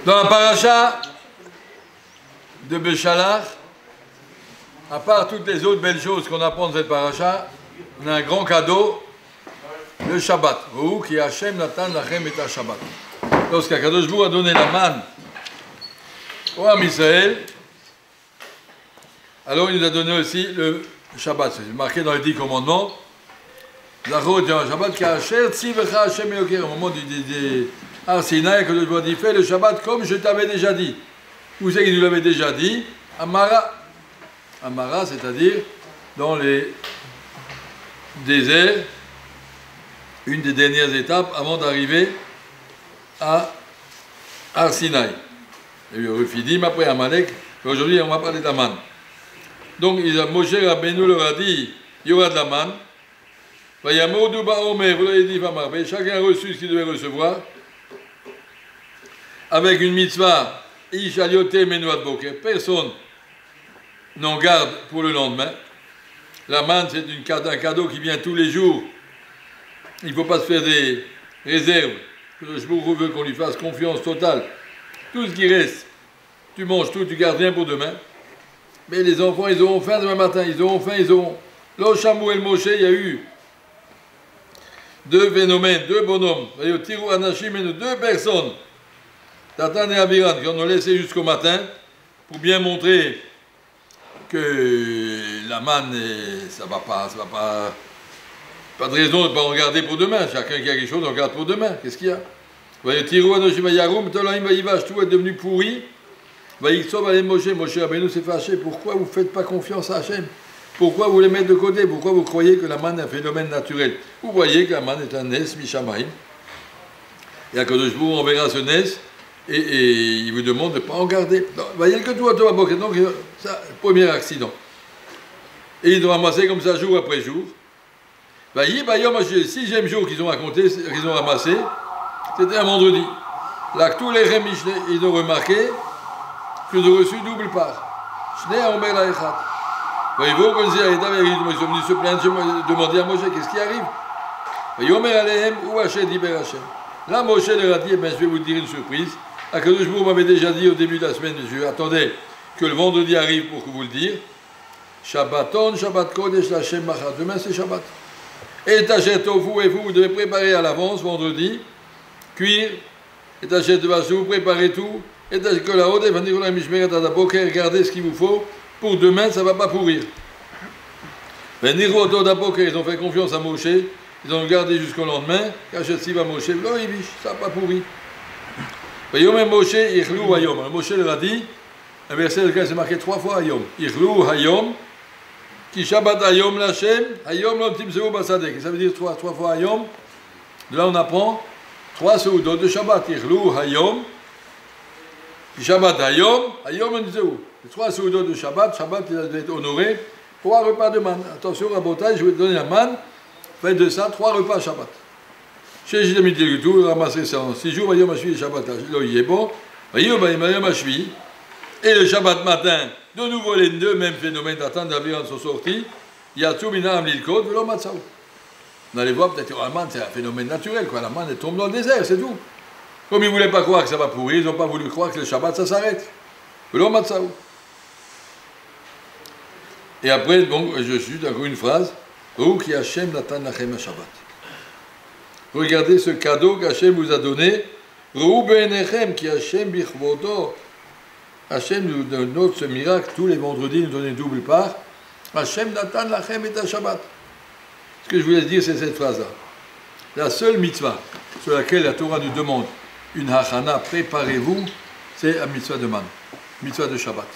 Dans la paracha de Béchalach, à part toutes les autres belles choses qu'on apprend de cette paracha, on a un grand cadeau, le Shabbat. Ou qui Hachem Natan Lachem et Shabbat. Lorsqu'Akadosh Baruch Hu a donné la manne au Am Israël, alors il nous a donné aussi le Shabbat. C'est marqué dans les 10 commandements. Zachor Shabbat Ka'asher Tzivecha Hachem Elokecha. Au moment du Har Sinaï, Akadosh Baruch Hu dit fais le Shabbat comme je t'avais déjà dit. Où c'est qu'il nous l'avait déjà dit? Amara. Amara, c'est-à-dire dans les déserts, une des dernières étapes avant d'arriver à Har Sinaï. Et le Refidim après Amalek. Aujourd'hui, on va parler d'Aman. Donc, Moshe Rabbeinu leur a dit il y aura de la manne. Chacun a reçu ce qu'il devait recevoir. Avec une mitzvah, personne n'en garde pour le lendemain. La manne, c'est un cadeau qui vient tous les jours. Il ne faut pas se faire des réserves. Le Shbourou veut qu'on lui fasse confiance totale. Tout ce qui reste, tu manges tout, tu gardes rien pour demain. Mais les enfants, ils auront faim demain matin. Ils auront faim, ils auront. Là, Shamou et le Moshe, il y a eu deux phénomènes, deux bonhommes. Tirou Anashim et deux personnes. Tatan et Abiran, qui en ont laissé jusqu'au matin pour bien montrer que la manne, ça va pas. Pas de raison de ne pas en garder pour demain. Chacun qui a quelque chose, on garde pour demain. Qu'est-ce qu'il y a? Tirou Anashim et Yaroum, Tolaim Vaïvash, tout est devenu pourri. Moshe Rabbeinu s'est fâché. Pourquoi vous ne faites pas confiance à Hachem? Pourquoi vous les mettez de côté? Pourquoi vous croyez que la manne est un phénomène naturel? Vous voyez que la manne est un nes Mishamaim. Et à Kadosh Baruch Hu, on verra ce nes et il vous demande de ne pas en garder. Vous voyez que tout à toi, donc ça, premier accident. Et ils ont ramassé comme ça jour après jour. 6e jour qu'ils ont raconté, qu'ils ont ramassé, c'était un vendredi. Là, tous les Rémish, ils ont remarqué qu'ils ont reçu double part. Shnei Omer Laïchat. Ils sont venus se plaindre, demander à Moshe qu'est-ce qui arrive. Là, Moshe leur a dit, je vais vous dire une surprise. Akadosh Baruch Hu m'avait déjà dit au début de la semaine, je attendais que le vendredi arrive pour vous le dire. Shabbaton, Shabbat Kodesh, Hashem Machat. Demain c'est Shabbat. Et t'achètes au fou et vous devez préparer à l'avance vendredi, cuire, et t'achètes vous préparez tout, et t'achètes que la haute, et regardez ce qu'il vous faut. Pour demain, ça ne va pas pourrir. Mais ils ont fait confiance à Moshe, ils ont gardé jusqu'au lendemain, Kachetsi va Moshe, ça n'a pas pourri. Moshe leur a dit, un verset lequel c'est marqué 3 fois Hayom. Ichlu Hayom, qui Shabbat Hayom Lachem, Hayom Lom Timseu Basadek. Ça veut dire 3 fois Hayom. De là, on apprend 3 seudot de Shabbat. Ichlu Hayom, Shabbat Hayom, Hayom Timseu. Les 3 seudot de Shabbat, Shabbat il doit être honoré, 3 repas de manne. Attention, Rabotai, je vais te donner la manne, faites de ça 3 repas Shabbat. Chez Jidamit tout, ramasser ça en 6 jours, Vayom Hashvi, Shabbat, là il est bon, Vayom Hashvi, et le Shabbat matin, de nouveau les deux mêmes phénomènes d'attente d'Abiran sont sortis, Yatsou Minam Lilkot, Velo Matsaou. On allait voir peut-être, la manne c'est un phénomène naturel, quoi. La manne elle tombe dans le désert, c'est tout. Comme ils ne voulaient pas croire que ça va pourrir, ils n'ont pas voulu croire que le Shabbat ça s'arrête. Velo Matsaou. Et après, donc, je suis encore une phrase. Qui Hachem Natan Lachem Shabbat. Regardez ce cadeau qu'Hachem vous a donné. Rou Benechem qui Hachem Bichvodo. Hachem nous donne ce miracle. Tous les vendredis, nous donne une double part. Hachem Natan Lachem et Shabbat. Ce que je voulais dire, c'est cette phrase-là. La seule mitzvah sur laquelle la Torah nous demande une hachana, préparez-vous, c'est la mitzvah de man, mitzvah de Shabbat.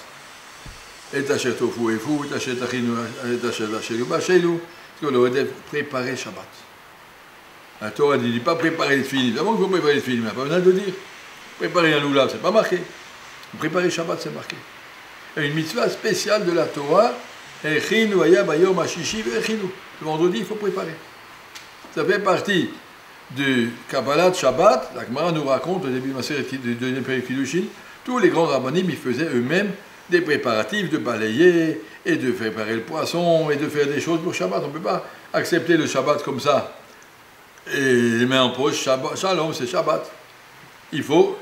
Et t'achètes au fou et fou, t'achètes à Chinu, t'achètes à Chelou, Bachelou, parce qu'on aurait dû préparer Shabbat. La Torah ne dit pas préparer les films, d'abord il faut préparer les films, il n'y a pas besoin de le dire. Préparer un loulav, c'est pas marqué. Préparer Shabbat, c'est marqué. Et une mitzvah spéciale de la Torah, Echinu, Ayab, Ayom, Hashishi, Echinu. Le vendredi, il faut préparer. Ça fait partie du Kabbalah de Shabbat. La Gemara nous raconte au début de ma série de deuxième période Kiddushin, tous les grands rabbanim, ils faisaient eux-mêmes des préparatifs de balayer et de préparer le poisson et de faire des choses pour Shabbat. On ne peut pas accepter le Shabbat comme ça et les mains en poche. Shabbat, Shalom, c'est Shabbat. Il faut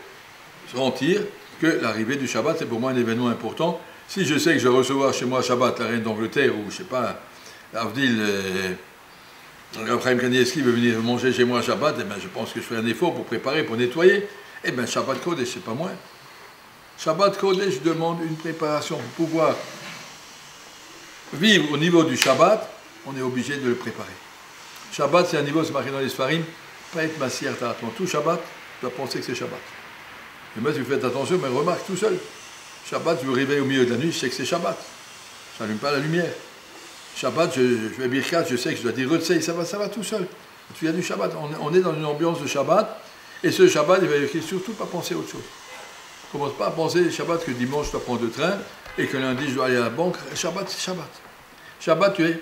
sentir que l'arrivée du Shabbat, c'est pour moi un événement important. Si je sais que je vais recevoir chez moi Shabbat la reine d'Angleterre, ou je sais pas, Avdil, Raphaël Kanievski veut venir manger chez moi Shabbat, eh ben, je pense que je fais un effort pour préparer, pour nettoyer. Eh bien, Shabbat Kodesh, c'est pas moins. Shabbat Kodesh demande une préparation. Pour pouvoir vivre au niveau du Shabbat, on est obligé de le préparer. Shabbat, c'est un niveau, c'est marqué dans les Sfarim, pas être massier à tout Shabbat, tu dois penser que c'est Shabbat. Et moi, si vous faites attention, mais remarque tout seul. Shabbat, je me réveille au milieu de la nuit, je sais que c'est Shabbat. Je n'allume pas la lumière. Shabbat, je fais Birkat, je sais que je dois dire Retsei, ça va tout seul. Tu viens du Shabbat. On est dans une ambiance de Shabbat, et ce Shabbat, il va surtout pas penser à autre chose. Ne commence pas à penser Shabbat que dimanche, je dois prendre le train, et que lundi, je dois aller à la banque. Shabbat, c'est Shabbat. Shabbat, tu es.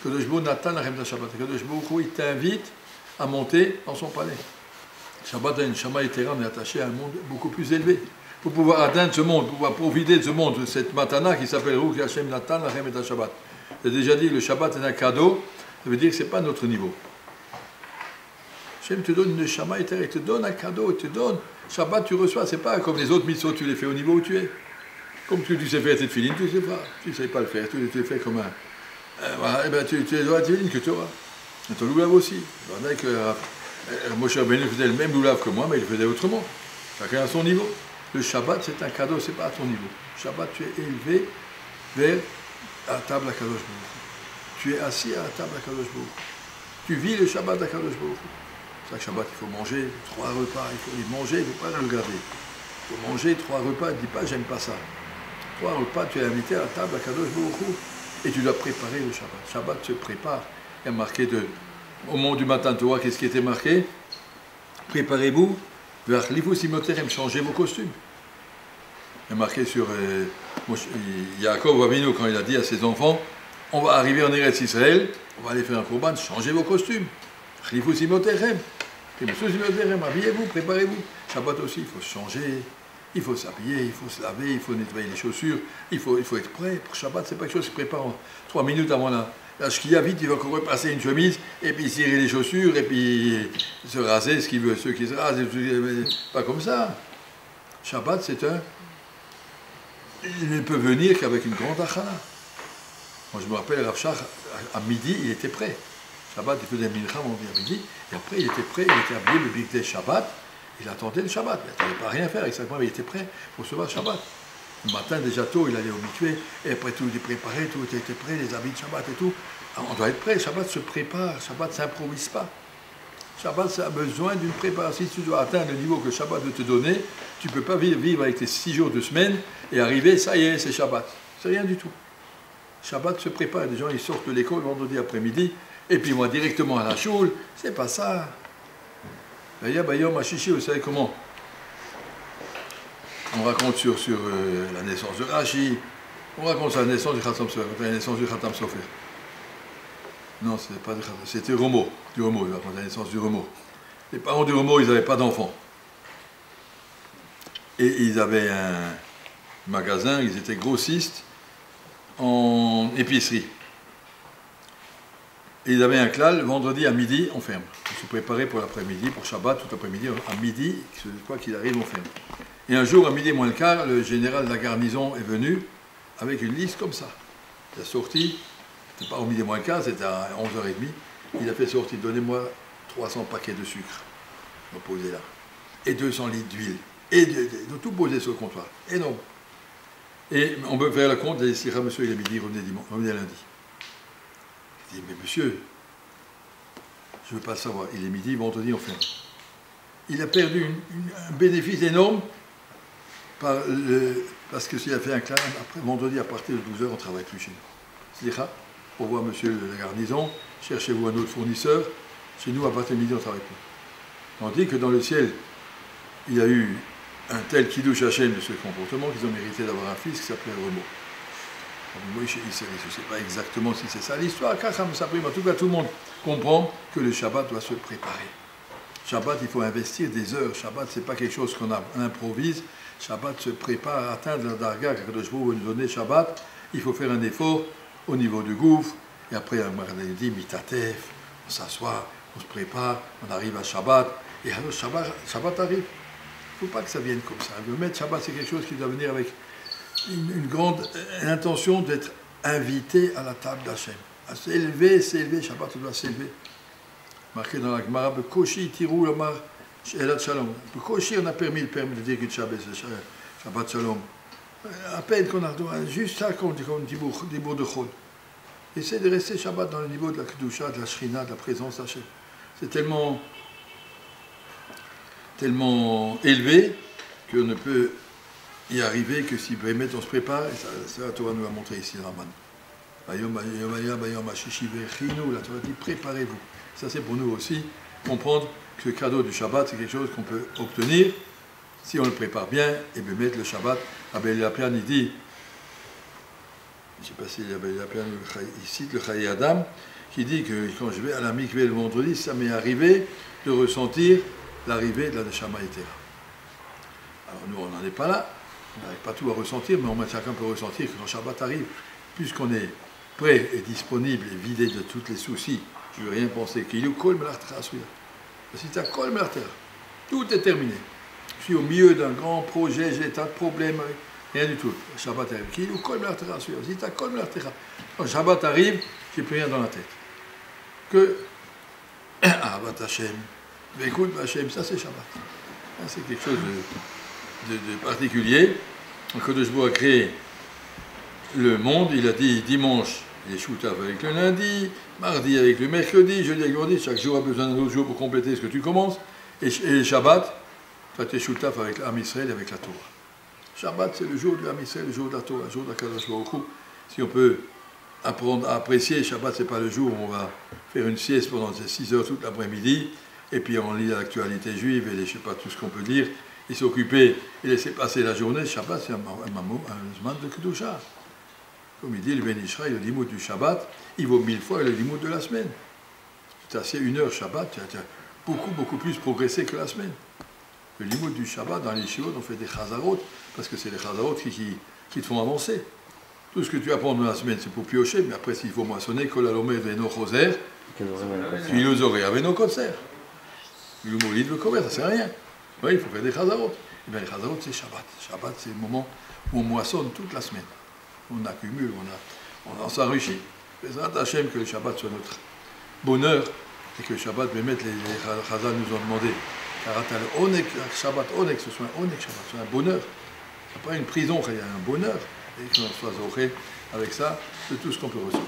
Kadosh Baruch Hu Natan Lachem ta Shabbat. Kadosh Baruch Hu, il t'invite à monter dans son palais. Shabbat a une Shama Yetera, on est attaché à un monde beaucoup plus élevé. Pour pouvoir atteindre ce monde, pour pouvoir profiter de ce monde, de cette matana qui s'appelle Ruch Hashem Natan Lachem ta Shabbat. J'ai déjà dit que le Shabbat est un cadeau, ça veut dire que ce n'est pas notre niveau. Hashem te donne une Shama Yetera, il te donne un cadeau, il te donne. Shabbat, tu reçois, c'est pas comme les autres mitzvot, tu les fais au niveau où tu es. Comme tu sais faire tes filines, tu ne sais pas le faire, tu les fais comme un. Voilà, eh ben, tu dois tes filines que tu auras. Et ton loulav aussi. Moshe Rabbeinu faisait le même loulav que moi, mais il le faisait autrement. Chacun à son niveau. Le Shabbat, c'est un cadeau, c'est pas à ton niveau. Le Shabbat, tu es élevé vers la table à Kadosh Baruch Hu. Tu es assis à la table à Kadosh Baruch Hu. Tu vis le Shabbat à Kadosh Baruch Hu. C'est ça que Shabbat, il faut manger 3 repas. Il faut y manger, il ne faut pas le regarder. Il faut manger 3 repas. Ne dis pas, j'aime pas ça. 3 repas, tu es invité à la table à Kadosh Baruch Hu. Et tu dois préparer le Shabbat. Shabbat se prépare. Il y a marqué au moment du matin, tu vois, qu'est-ce qui était marqué? Préparez-vous. Changez vos costumes. Il y a marqué sur Yaakov Avinu, quand il a dit à ses enfants, on va arriver en Eretz Israël, on va aller faire un korban, changez vos costumes. Habillez-vous, préparez-vous. Shabbat aussi, il faut se changer, il faut s'habiller, il faut se laver, il faut nettoyer les chaussures, il faut être prêt. Pour Shabbat, c'est pas quelque chose qui se prépare en 3 minutes avant la shkia, vite, il va courir passer une chemise, et puis cirer les chaussures, et puis se raser, ce qu'il veut, ceux qui se rasent, pas comme ça. Shabbat, c'est un... Il ne peut venir qu'avec une grande achana. Moi, je me rappelle, Rav Shach, à midi, il était prêt. Shabbat, il faisait mincha à midi, et après, il était prêt, il était habillé, le bigdei Shabbat, il attendait le Shabbat, il n'attendait pas à rien faire, exactement, mais il était prêt pour recevoir Shabbat. Le matin, déjà tôt, il allait au mikvé, et après tout était préparé, tout était prêt, les habits de Shabbat et tout. Alors, on doit être prêt, Shabbat se prépare, Shabbat ne s'improvise pas. Shabbat, ça a besoin d'une préparation. Si tu dois atteindre le niveau que Shabbat veut te donner, tu ne peux pas vivre avec tes 6 jours de semaine et arriver, ça y est, c'est Shabbat. C'est rien du tout. Shabbat se prépare, des gens ils sortent de l'école vendredi après-midi, et puis moi directement à la choule, c'est pas ça. D'ailleurs, vous savez comment? On raconte sur la naissance de Rashi, on raconte sur la naissance du Khatam Sofer. Non, c'était Romo, il raconte la naissance du Romo. Les parents du Romo, ils n'avaient pas d'enfants. Et ils avaient un magasin, ils étaient grossistes en épicerie. Et ils avaient un klal, vendredi à midi, on ferme. Ils se préparaient pour l'après-midi, pour Shabbat, tout l'après-midi, à midi, quoi qu'il arrive, on ferme. Et un jour, à midi moins le quart, le général de la garnison est venu avec une liste comme ça. Il a sorti, c'était pas au midi moins le quart, c'était à 11h30, il a fait sortir, donnez-moi 300 paquets de sucre, on va poser là, et 200 litres d'huile, et de tout poser sur le comptoir, énorme. Et on peut faire le compte, et si monsieur il est midi, revenez lundi. Il dit, mais monsieur, je ne veux pas savoir, il est midi, vendredi, on ferme. Il a perdu un bénéfice énorme parce que s'il a fait un clin, après vendredi à partir de 12h, on ne travaille plus chez nous. C'est-à-dire, au revoir monsieur la garnison, cherchez-vous un autre fournisseur, chez nous à partir de midi, on ne travaille plus. On dit que dans le ciel, il y a eu un tel kiddush Hashem de ce comportement qu'ils ont mérité d'avoir un fils qui s'appelait Remo. Je ne sais pas exactement si c'est ça l'histoire, en tout cas tout le monde comprend que le Shabbat doit se préparer. Shabbat, il faut investir des heures. Shabbat, ce n'est pas quelque chose qu'on improvise. Shabbat se prépare à atteindre la darga que Kadosh Baruch Hu veut nous donner. Shabbat, il faut faire un effort au niveau du gouffre. Et après, on dit mitatef, on s'assoit, on se prépare, on arrive à Shabbat. Et alors, Shabbat arrive. Il ne faut pas que ça vienne comme ça. Le mettre Shabbat, c'est quelque chose qui doit venir avec une grande intention d'être invité à la table d'Hachem. À s'élever, Shabbat doit s'élever. Marqué dans la Gemara, Bekoshi, Tirou, Lomar, Elat Shalom. Bekoshi, on a permis de dire que Shabbat Shalom. À peine qu'on a juste ça comme Dibour de Chol. Essaie de rester Shabbat dans le niveau de la Kedusha, de la Shrina, de la présence d'Hachem. C'est tellement élevé qu'on ne peut y arriver que si vraiment on se prépare, et ça la Torah nous a montré ici, le Raman. La Torah dit préparez-vous. Ça c'est pour nous aussi comprendre que ce cadeau du Shabbat c'est quelque chose qu'on peut obtenir si on le prépare bien et bien mettre le Shabbat. Abel Yapian il dit, je ne sais pas si Abel Yapian il cite le Chaye Adam qui dit que quand je vais à la mikveh le vendredi, ça m'est arrivé de ressentir l'arrivée de la Neshama Yetera. Alors nous, on n'en est pas là, on n'arrive pas tout à ressentir, mais chacun peut ressentir que quand Shabbat arrive, puisqu'on est prêt et disponible et vidé de tous les soucis, je ne veux rien penser, qu'il y a kol melartera celui-là. Si tu as kol melartera, tout est terminé. Je suis au milieu d'un grand projet, j'ai des tas de problèmes, rien du tout. Shabbat arrive, qu'il y a kol melartera celui-là. Si tu as kol melartera, quand Shabbat arrive, j'ai plus rien dans la tête. Que Ahavat Hashem. Mais écoute, Hachem, ça c'est Shabbat. C'est quelque chose de particulier. Le Kadosh Baruch Hu a créé le monde, il a dit dimanche, il est shoutav avec le lundi, mardi avec le mercredi, jeudi avec le vendredi, chaque jour a besoin d'un autre jour pour compléter ce que tu commences. Et le Shabbat, tu es shoutav avec l'Am Israël et avec la Torah. Shabbat, c'est le jour de l'Am Israël, le jour de la Torah, le jour de la Kadosh Baruch Hu. Si on peut apprendre à apprécier, Shabbat, c'est pas le jour où on va faire une sieste pendant 6 heures toute l'après-midi, et puis on lit l'actualité juive et je ne sais pas tout ce qu'on peut dire, et s'occuper et laisser passer la journée. Shabbat, c'est un zman de Kedusha. Comme il dit, le Ben Ishraï, le limoud du Shabbat, il vaut 1000 fois le limoud de la semaine. Tu as assis 1 heure Shabbat, tu as beaucoup plus progressé que la semaine. Le limoud du Shabbat, dans les shiur, on fait des chazarot, parce que c'est les chazarot qui te font avancer. Tout ce que tu apprends dans la semaine, c'est pour piocher, mais après, s'il faut moissonner, kol alomé veno choser, tu nous aurais avec nos concerts. Le molid, le commerce, ça sert à rien. Oui, il faut faire des chazarot. Et bien les chazarot, c'est Shabbat. Shabbat, c'est le moment où on moissonne toute la semaine. On accumule, on s'enrichit. Bézrat Hashem, que le Shabbat soit notre bonheur, et que le Shabbat, les chazal nous ont demandé. Karatal onek, Shabbat onek, ce soit un onek Shabbat, ce soit un bonheur. C'est pas une prison, il y a un bonheur. Et qu'on soit zoré avec ça, de tout ce qu'on peut recevoir.